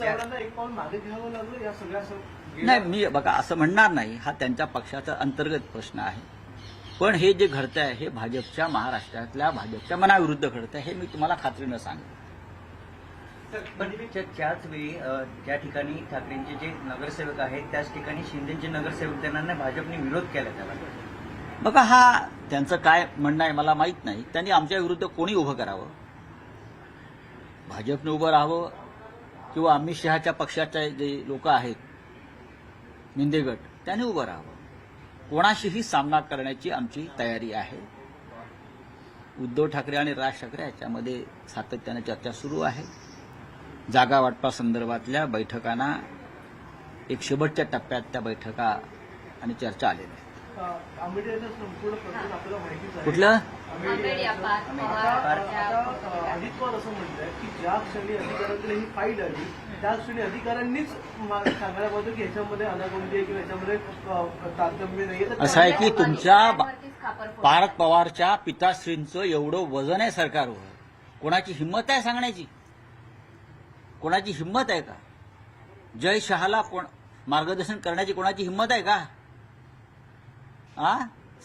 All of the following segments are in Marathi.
चव्हाणांना एक पाऊल मागे घ्यावं लागलं या सगळ्या नाही, मी बघा असं म्हणणार नाही. हा त्यांच्या पक्षाचा अंतर्गत प्रश्न आहे. पण हे जे घडतं आहे हे भाजपच्या महाराष्ट्रातल्या भाजपच्या मनाविरुद्ध घडतं आहे, हे मी तुम्हाला खात्रीनं सांगतो. पण त्याच वेळी ज्या ठिकाणी ठाकरेंचे जे नगरसेवक आहेत त्याच ठिकाणी शिंदेचे नगरसेवक त्यांना भाजपने विरोध केला त्याला. बघा हा त्यांचं काय म्हणणं आहे मला माहीत नाही. त्यांनी आमच्या विरुद्ध कोणी उभं करावं, भाजपने उभं राहावं किंवा अमित शहाच्या पक्षाचे जे लोक आहेत मिंदे गट त्यांनी उभं राहावं. कोणाशीही सामना करण्याची आमची तयारी आहे. उद्धव ठाकरे आणि राज ठाकरे याच्यामध्ये सातत्याने चर्चा सुरू आहे. जागा वाटपासंदर्भातल्या बैठकांना एक शेवटच्या टप्प्यात त्या बैठका आणि चर्चा आलेल्या आहेत. आंबेडकरांचं संपूर्ण प्रकरण आपल्याला माहितीच आहे. कुठलं अजित पवार असं म्हणतात की ज्या क्षणी अधिकाऱ्यांकडे ही फाईल आली त्या क्षणी अधिकाऱ्यांनीच सांगायला पाहिजे की ह्याच्यामध्ये अनागोंदी आहे किंवा ह्याच्यामध्ये तारतम्य नाही. असं आहे की तुमच्या पार्थ पवारच्या पिताश्रींचं एवढं वजन आहे सरकारवर. कोणाची हिंमत आहे सांगण्याची? कोणाची हिंमत आहे का? जय शहाला कोण मार्गदर्शन करण्याची कोणाची हिंमत आहे का?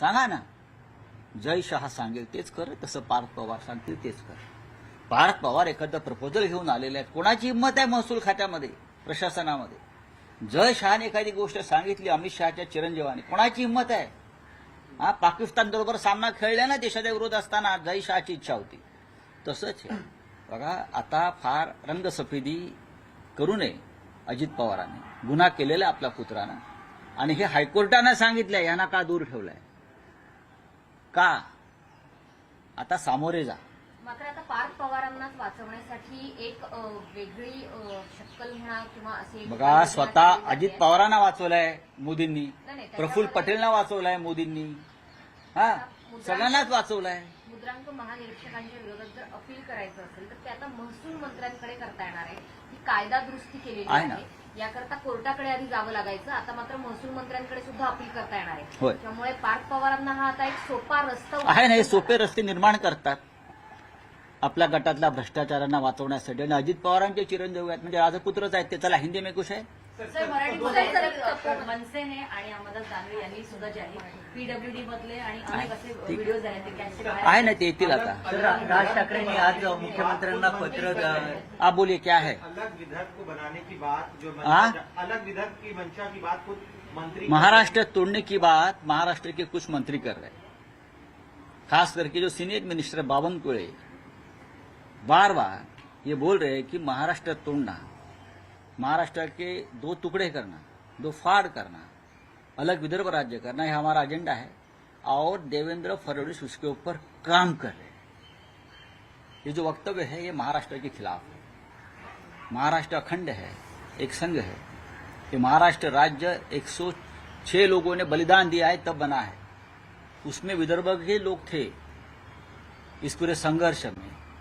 सांगा ना. जय शहा सांगेल तेच कर, तसं पार्थ पवार सांगतील तेच कर. पार्थ पवार एखादं प्रपोजल घेऊन आलेले आहेत. कोणाची हिंमत आहे महसूल खात्यामध्ये प्रशासनामध्ये? जय शहाने एखादी गोष्ट सांगितली अमित शहाच्या चिरंजीवाने, कोणाची हिंमत आहे? पाकिस्तान बरोबर सामना खेळला ना देशाच्या विरोध असताना, जय शहाची इच्छा होती. तसंच आहे बघा. आता फार रंगसफेदी करू नये अजित पवारांनी. गुन्हा केलेला आपल्या पुत्रानं आणि हे हायकोर्टानं सांगितलंय. यांना का दूर ठेवलंय का? आता सामोरे जा. मात्र आता पार्थ पवारांनाच वाचवण्यासाठी एक वेगळी शक्कल म्हणा किंवा असे बघा स्वतः अजित पवारांना वाचवलंय मोदींनी, प्रफुल्ल पटेलना वाचवलंय मोदींनी, सगळ्यांनाच वाचवलंय. मुद्रांक महानिरीक्षकांच्या विरोधात जर अपील करायचं असेल तर ते आता महसूल मंत्र्यांकडे करता येणार आहे. ही कायदा दुरुस्ती केलेली आहे. याकरता कोर्टाकडे आधी जावं लागायचं. आता मात्र महसूल मंत्र्यांकडे सुद्धा अपील करता येणार आहे. त्यामुळे पार्थ पवारांना हा आता एक सोपा रस्ता आहे. नाही, सोपे रस्ते निर्माण करतात आपल्या गटातल्या भ्रष्टाचारांना वाचवण्यासाठी. आणि अजित पवारांचे चिरंजीव आहेत म्हणजे राजपुत्रच आहेत ते. चला हिंदी में कुछ आहे. मनसेने आणि अंबादास दानवे यांनी सुद्धा जे आहे पीडब्ल्यूडी मधले आणि अनेक असे व्हिडिओज आहेत आहे ना, ते येतील आता. राज ठाकरेंनी आज मुख्यमंत्र्यांना पत्र. आप बोलिए क्या है? अलग विधेयक को बनाने की बात जो अलग विधेयक की मंशा की बात खुद मंत्री महाराष्ट्र तोड़ने की बात महाराष्ट्र के कुछ मंत्री कर रहे हैं. खास करके जो सीनियर मिनिस्टर बावनकुळे बार बार ये बोल रहे हैं कि महाराष्ट्र तोड़ना, महाराष्ट्र के दो टुकड़े करना, दो फाड़ करना, अलग विदर्भ राज्य करना, ये हमारा एजेंडा है. और देवेंद्र फडणवीस उसके ऊपर काम कर रहे हैं. ये जो वक्तव्य है ये महाराष्ट्र के खिलाफ है. महाराष्ट्र अखंड है, एक संघ है. ये महाराष्ट्र राज्य 106 लोगों ने बलिदान दिया है तब बना है. उसमें विदर्भ के लोग थे इस पूरे संघर्ष में.